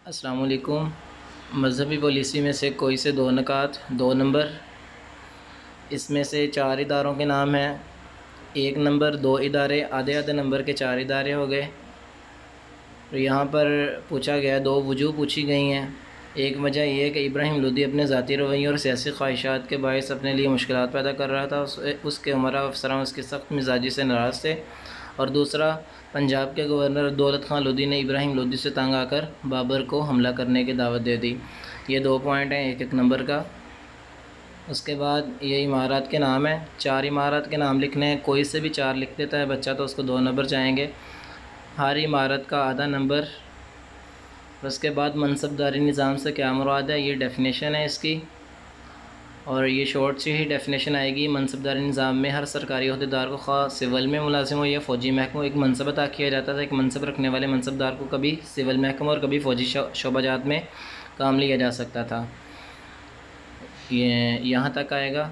السلام علیکم۔ مذہبی پالیسی میں سے کوئی سے دو نکات، 2 نمبر۔ اس میں سے 4 اداروں کے نام ہیں۔ 1 نمبر 2 ادارے، آدھے آدھے نمبر کے 4 ادارے ہو گئے۔ یہاں پر پوچھا گیا 2 وجوہ پوچھی گئی ہیں۔ ایک وجہ یہ ہے کہ ابراہیم لودھی اپنے ذاتی رویے اور سیاسی خواہشات کے باعث اپنے لیے مشکلات پیدا کر رہا تھا۔ اس کے عمرا افسران اس کی سخت مزاجی سے ناراض تھے۔ اور دوسرا، پنجاب کے گورنر دولت خان لودھی نے ابراہیم لودھی سے تنگ آ کر بابر کو حملہ کرنے کی دعوت دے دی۔ یہ 2 پوائنٹ ہیں 1 نمبر کا۔ اس کے بعد یہ عمارات کے نام ہیں، 4 عمارات کے نام لکھنے ہیں۔ کوئی سے بھی 4 لکھ دیتا ہے بچہ تو اس کو 2 نمبر جائیں گے۔ ہر عمارت کا آدھا نمبر۔ اس کے بعد منصبداری نظام سے کیا مراد ہے، یہ ڈیفینیشن ہے اس کی، اور یہ شارٹ سی ہی ڈیفینیشن آئے گی۔ منصبداری نظام میں ہر سرکاری عہدیدار کو، خواہ سول میں ملازم ہو یا فوجی محکمہ، ایک منصب عطا کیا جاتا تھا۔ ایک منصب رکھنے والے منصبدار کو کبھی سول محکمہ اور کبھی فوجی شعبہ جات میں کام لیا جا سکتا تھا۔ یہ یہاں تک آئے گا۔